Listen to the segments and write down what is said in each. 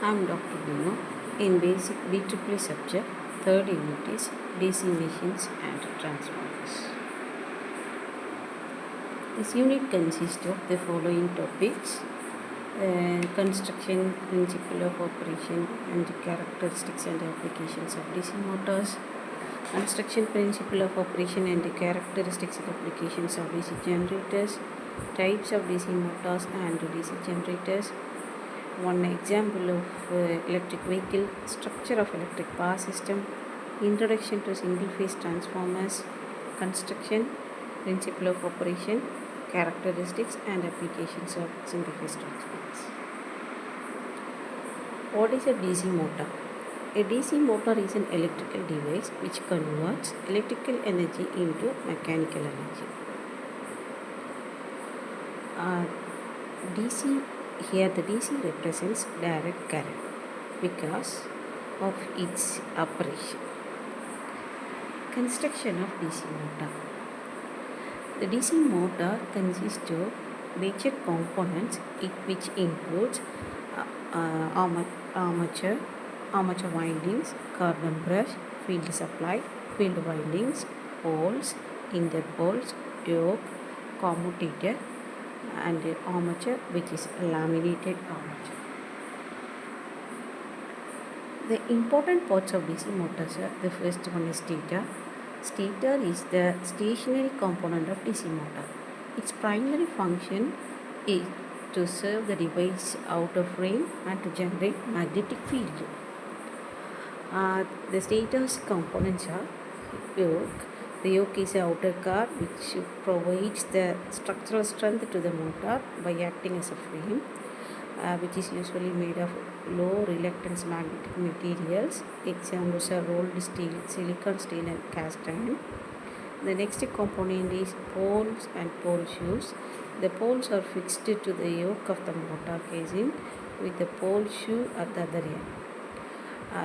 I'm Dr. Dino. In basic B subject, third unit is DC machines and transformers. This unit consists of the following topics: construction, principle of operation, and characteristics and applications of DC motors. Construction, principle of operation, and characteristics and applications of DC generators. Types of DC motors and DC generators. One example of electric vehicle, structure of electric power system, introduction to single phase transformers, construction, principle of operation, characteristics and applications of single phase transformers. What is a DC motor? A DC motor is an electrical device which converts electrical energy into mechanical energy. DC Here the DC represents direct current because of its operation. Construction of DC motor. The DC motor consists of major components which includes armature windings, carbon brush, field supply, field windings, poles, interpoles, yoke, commutator, and armature, which is laminated armature. The important parts of DC motors are: the first one is stator. Stator is the stationary component of DC motor. Its primary function is to serve the device out of frame and to generate magnetic field. The stator's components are yoke. The yoke is an outer car which provides the structural strength to the motor by acting as a frame, which is usually made of low reluctance magnetic materials. Examples are rolled steel, silicon steel, and cast iron. The next component is poles and pole shoes. The poles are fixed to the yoke of the motor casing with the pole shoe at the other end.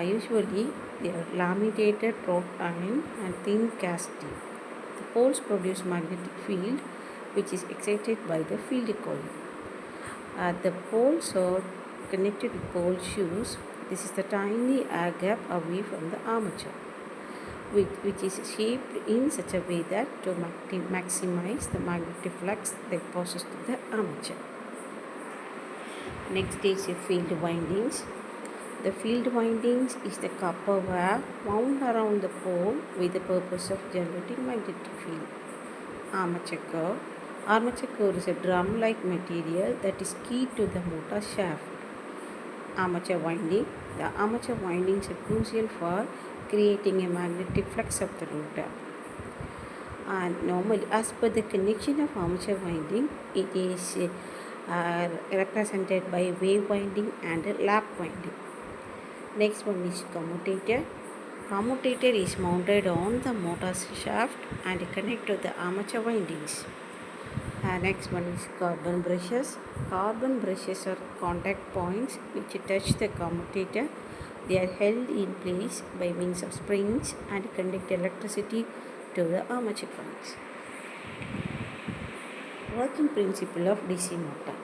Usually they are laminated wrought iron and thin cast steel. The poles produce magnetic field which is excited by the field coil. The poles are connected with pole shoes. This is the tiny air gap away from the armature, which is shaped in such a way that to maximize the magnetic flux that passes to the armature. Next is field windings. The field windings is the copper wire wound around the pole with the purpose of generating magnetic field. Armature core. Armature core is a drum-like material that is key to the motor shaft. Armature winding. The armature windings are crucial for creating a magnetic flux of the rotor. And normally, as per the connection of armature winding, it is represented by wave winding and lap winding. Next one is commutator. Commutator is mounted on the motor shaft and connected to the armature windings. Next one is carbon brushes. Carbon brushes are contact points which touch the commutator. They are held in place by means of springs and conduct electricity to the armature points. Working principle of DC motor.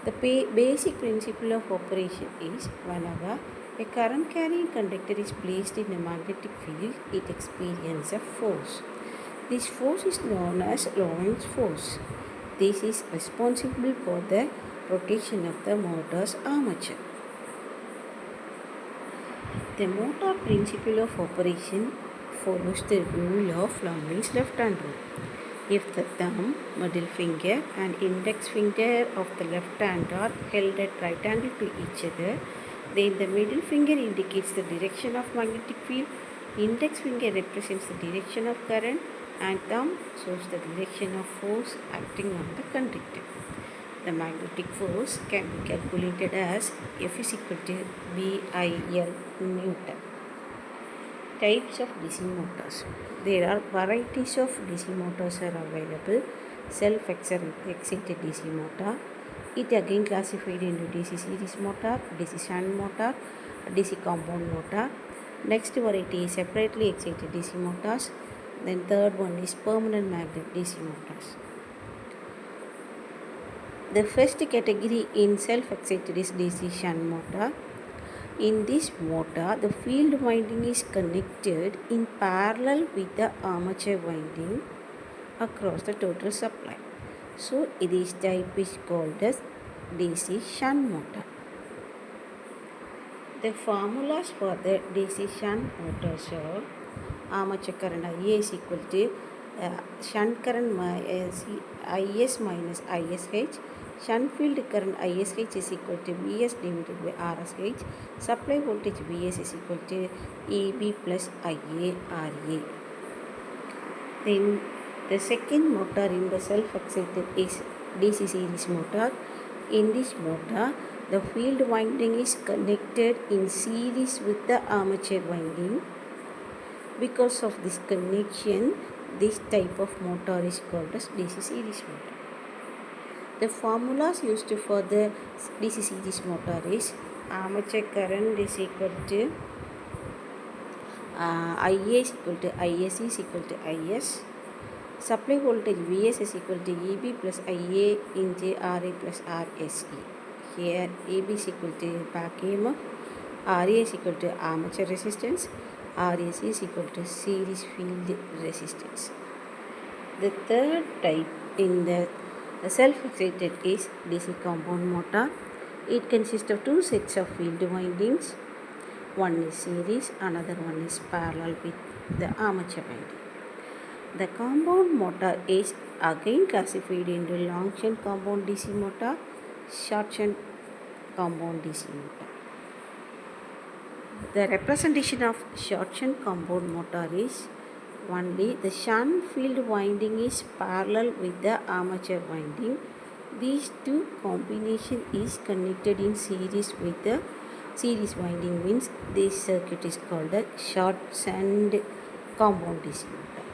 The basic principle of operation is whenever a current carrying conductor is placed in a magnetic field, it experiences a force. This force is known as Lorentz force. This is responsible for the rotation of the motor's armature. The motor principle of operation follows the rule of Laurent's left-hand rule. If the thumb, middle finger, and index finger of the left hand are held at right angle to each other, then the middle finger indicates the direction of magnetic field, index finger represents the direction of current, and thumb shows the direction of force acting on the conductor. The magnetic force can be calculated as F is equal to BIL Newton. Types of DC motors. There are varieties of DC motors are available. Self-excited DC motor. It again classified into DC series motor, DC shunt motor, DC compound motor. Next variety is separately excited DC motors. Then third one is permanent magnet DC motors. The first category in self-excited is DC shunt motor. In this motor, the field winding is connected in parallel with the armature winding across the total supply. So, this type is called as DC shunt motor. The formulas for the DC shunt motors are armature current IA is equal to shunt current IS minus ISH. Shunt field current ISH is equal to VS divided by RSH. Supply voltage VS is equal to EB plus IA RA. Then the second motor in the self-excited is DC series motor. In this motor, the field winding is connected in series with the armature winding. Because of this connection, this type of motor is called as DC series motor. The formulas used for the DC series motor is armature current is equal to IA is equal to ISC is equal to IS. Supply voltage Vs is equal to EB plus IA into RA plus RSE. Here EB is equal to back EMF, RA is equal to armature resistance, RAC is equal to series field resistance. The third type in the self-excited is DC compound motor. It consists of two sets of field windings. One is series, another one is parallel with the armature winding. The compound motor is again classified into long shunt compound DC motor, short shunt compound DC motor. The representation of short shunt compound motor is only the shunt field winding is parallel with the armature winding. These two combination is connected in series with the series winding means this circuit is called a short shunt compound DC motor.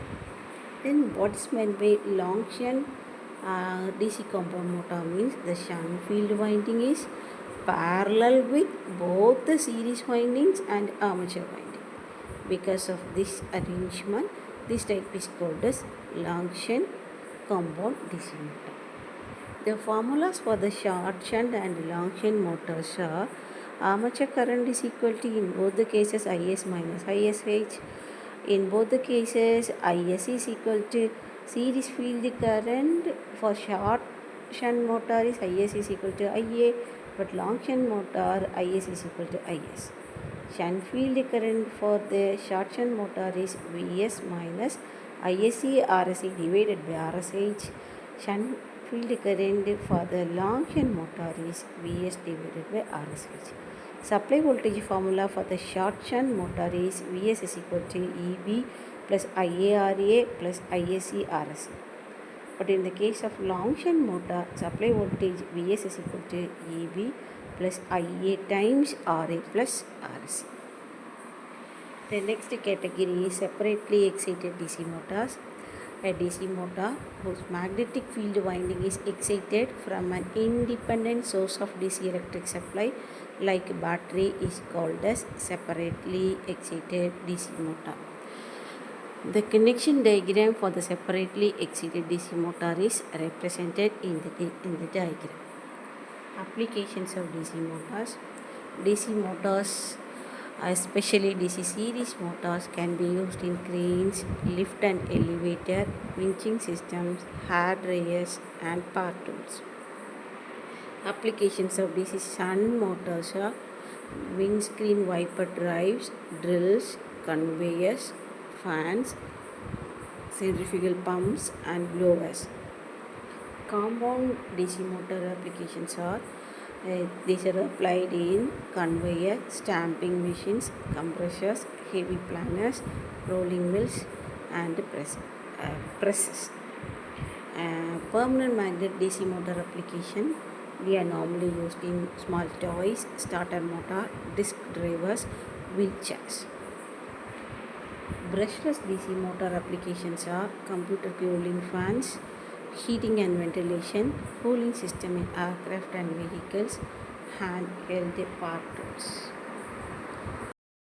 Then what is meant by long shunt DC compound motor means the shunt field winding is parallel with both the series windings and armature winding. Because of this arrangement, this type is called as long shunt compound DC motor. The formulas for the short shunt and long shunt motors are armature current is equal to in both the cases IS minus ISH. In both the cases, IS is equal to series field current. For short shunt motor is IS is equal to IA, but long shunt motor IS is equal to IS. Shunt field current for the short shunt motor is VS minus ISC RSC divided by RSH. Shunt field current for the long shunt motor is VS divided by RSH. Supply voltage formula for the short shunt motor is Vs is equal to EB plus IARA plus ISC RSC. But in the case of long shunt motor, supply voltage Vs is equal to EB plus IA times RA plus RSC. The next category is separately excited DC motors. A DC motor whose magnetic field winding is excited from an independent source of DC electric supply like battery is called as separately excited DC motor. The connection diagram for the separately excited DC motor is represented in the diagram. Applications of DC motors. DC motors, especially DC series motors, can be used in cranes, lift and elevator, winching systems, hair dryers and power tools. Applications of DC shunt motors are windscreen wiper drives, drills, conveyors, fans, centrifugal pumps and blowers. Compound DC motor applications are these are applied in conveyor, stamping machines, compressors, heavy planers, rolling mills and presses. Permanent magnet DC motor application, they are normally used in small toys, starter motor, disc drivers, wheelchairs. Brushless DC motor applications are computer cooling fans, heating and ventilation, cooling system in aircraft and vehicles, handheld power tools.